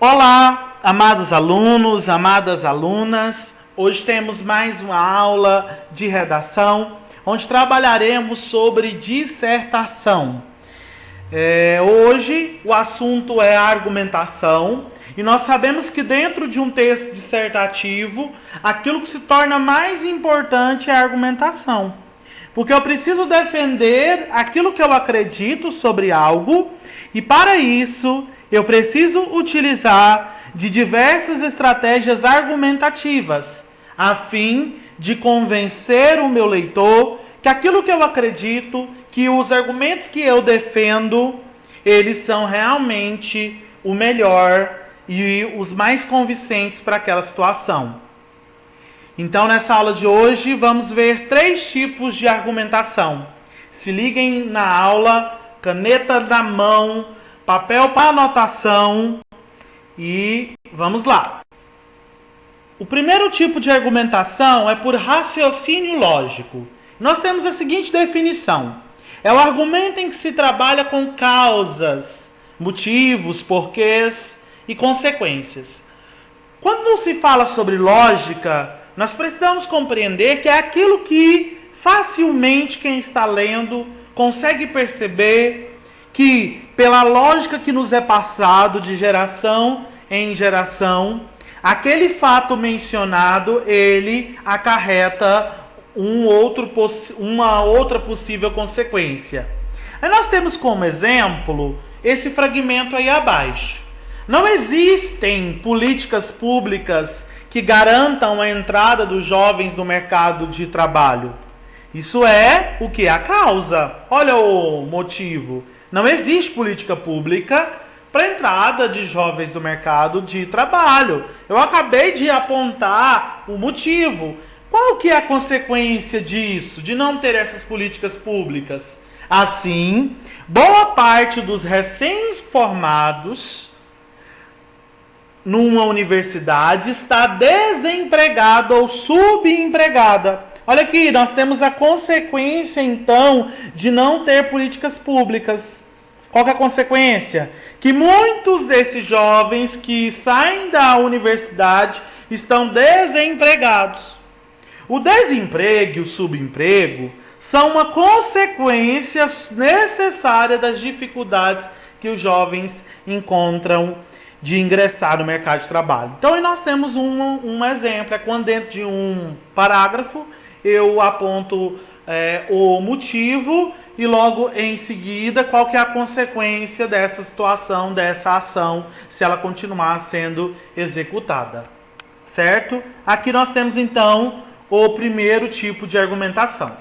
Olá, amados alunos, amadas alunas. Hoje temos mais uma aula de redação, onde trabalharemos sobre dissertação. Hoje o assunto é argumentação, e nós sabemos que dentro de um texto dissertativo, aquilo que se torna mais importante é a argumentação. Porque eu preciso defender aquilo que eu acredito sobre algo, e para isso eu preciso utilizar de diversas estratégias argumentativas, a fim de convencer o meu leitor que aquilo que eu acredito, que os argumentos que eu defendo, eles são realmente o melhor e os mais convincentes para aquela situação. Então, nessa aula de hoje, vamos ver 3 tipos de argumentação. Se liguem na aula, caneta na mão, papel para anotação e vamos lá. O primeiro tipo de argumentação é por raciocínio lógico. Nós temos a seguinte definição: é o argumento em que se trabalha com causas, motivos, porquês e consequências. Quando se fala sobre lógica, nós precisamos compreender que é aquilo que facilmente quem está lendo consegue perceber que, pela lógica que nos é passado de geração em geração, aquele fato mencionado, ele acarreta uma outra possível consequência. Aí nós temos como exemplo esse fragmento aí abaixo. Não existem políticas públicas que garantam a entrada dos jovens no mercado de trabalho. Isso é o que? A causa. Olha o motivo. Não existe política pública para a entrada de jovens no mercado de trabalho. Eu acabei de apontar o motivo. Qual que é a consequência disso, de não ter essas políticas públicas? Assim, boa parte dos recém-formados numa universidade está desempregada ou subempregada. Olha aqui, nós temos a consequência, então, de não ter políticas públicas. Qual que é a consequência? Que muitos desses jovens que saem da universidade estão desempregados. O desemprego e o subemprego são uma consequência necessária das dificuldades que os jovens encontram de ingressar no mercado de trabalho. Então, aí nós temos um exemplo, é quando dentro de um parágrafo eu aponto o motivo e logo em seguida qual que é a consequência dessa situação, dessa ação, se ela continuar sendo executada. Certo? Aqui nós temos então o primeiro tipo de argumentação.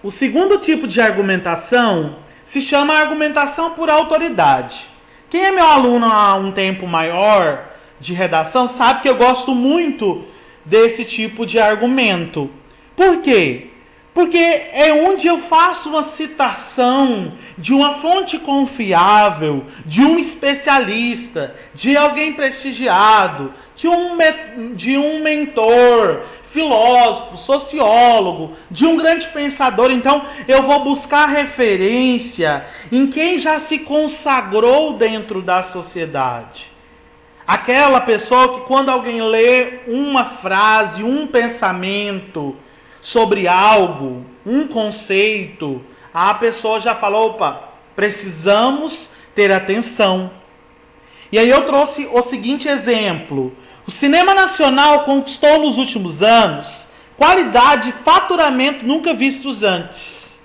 O segundo tipo de argumentação se chama argumentação por autoridade. Quem é meu aluno há um tempo maior de redação sabe que eu gosto muito desse tipo de argumento. Por quê? Porque é onde eu faço uma citação de uma fonte confiável, de um especialista, de alguém prestigiado, de um mentor, filósofo, sociólogo, de um grande pensador. Então, eu vou buscar referência em quem já se consagrou dentro da sociedade. Aquela pessoa que quando alguém lê uma frase, um pensamento sobre algo, um conceito, a pessoa já falou, opa, precisamos ter atenção. E aí eu trouxe o seguinte exemplo. O cinema nacional conquistou nos últimos anos qualidade e faturamento nunca vistos antes.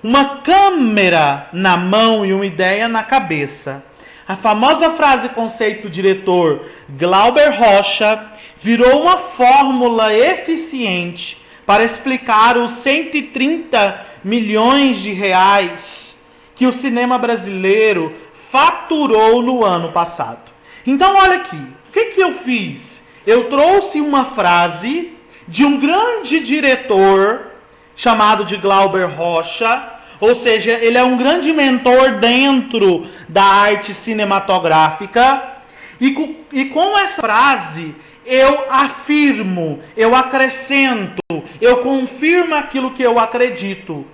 Uma câmera na mão e uma ideia na cabeça. A famosa frase conceito diretor Glauber Rocha virou uma fórmula eficiente para explicar os 130 milhões de reais que o cinema brasileiro faturou no ano passado. Então olha aqui, o que eu fiz? Eu trouxe uma frase de um grande diretor chamado de Glauber Rocha, ou seja, ele é um grande mentor dentro da arte cinematográfica, e com essa frase eu afirmo, eu acrescento, eu confirmo aquilo que eu acredito.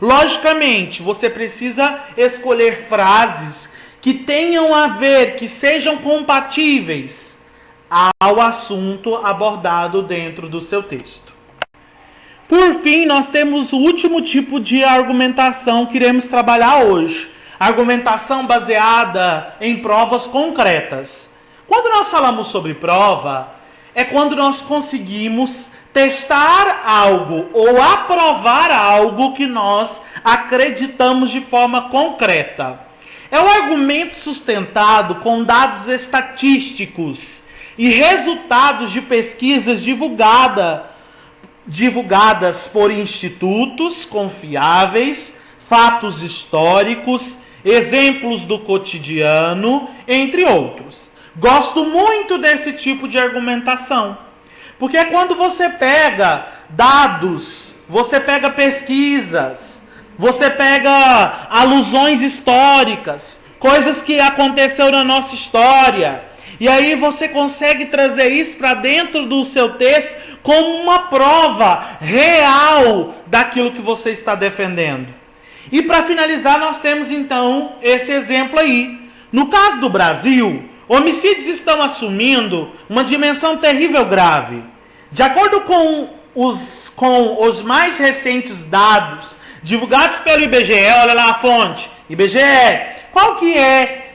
Logicamente, você precisa escolher frases que tenham a ver, que sejam compatíveis ao assunto abordado dentro do seu texto. Por fim, nós temos o último tipo de argumentação que iremos trabalhar hoje. Argumentação baseada em provas concretas. Quando nós falamos sobre prova, é quando nós conseguimos testar algo ou aprovar algo que nós acreditamos de forma concreta. É um argumento sustentado com dados estatísticos e resultados de pesquisas divulgadas por institutos confiáveis, fatos históricos, exemplos do cotidiano, entre outros. Gosto muito desse tipo de argumentação, porque é quando você pega dados, você pega pesquisas, você pega alusões históricas, coisas que aconteceram na nossa história, e aí você consegue trazer isso para dentro do seu texto como uma prova real daquilo que você está defendendo. E para finalizar, nós temos então esse exemplo aí. No caso do Brasil, homicídios estão assumindo uma dimensão terrível grave. De acordo com os mais recentes dados divulgados pelo IBGE, olha lá a fonte, IBGE,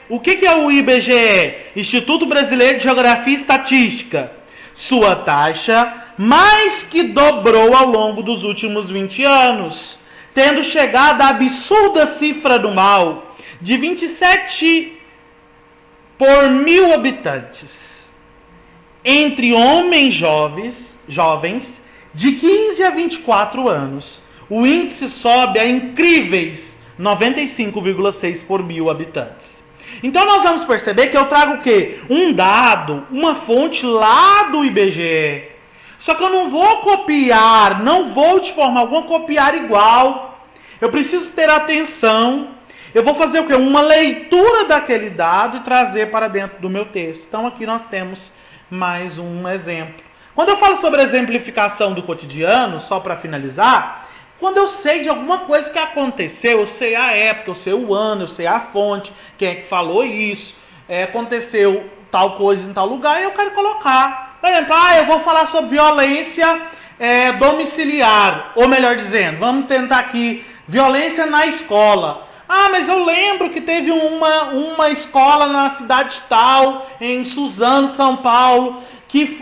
o que é o IBGE? Instituto Brasileiro de Geografia e Estatística. Sua taxa mais que dobrou ao longo dos últimos 20 anos, tendo chegado à absurda cifra do mal de 27 por 1.000 habitantes. Entre homens jovens de 15 a 24 anos, o índice sobe a incríveis 95,6 por 1.000 habitantes. Então nós vamos perceber que eu trago o quê? Um dado, uma fonte lá do IBGE. Só que eu não vou copiar, não vou de forma alguma copiar igual. Eu preciso ter atenção. Eu vou fazer o quê? Uma leitura daquele dado e trazer para dentro do meu texto. Então aqui nós temos mais um exemplo. Quando eu falo sobre exemplificação do cotidiano, só para finalizar, quando eu sei de alguma coisa que aconteceu, eu sei a época, eu sei o ano, eu sei a fonte, quem é que falou isso, aconteceu tal coisa em tal lugar, e eu quero colocar. Por exemplo, eu vou falar sobre violência domiciliar, ou melhor dizendo, vamos tentar aqui, violência na escola. Mas eu lembro que teve uma escola na cidade tal, em Suzano, São Paulo, que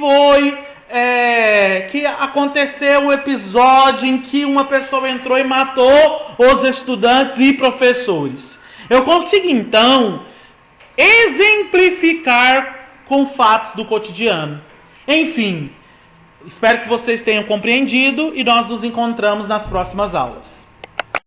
aconteceu um episódio em que uma pessoa entrou e matou os estudantes e professores. Eu consigo, então, exemplificar com fatos do cotidiano. Enfim, espero que vocês tenham compreendido e nós nos encontramos nas próximas aulas.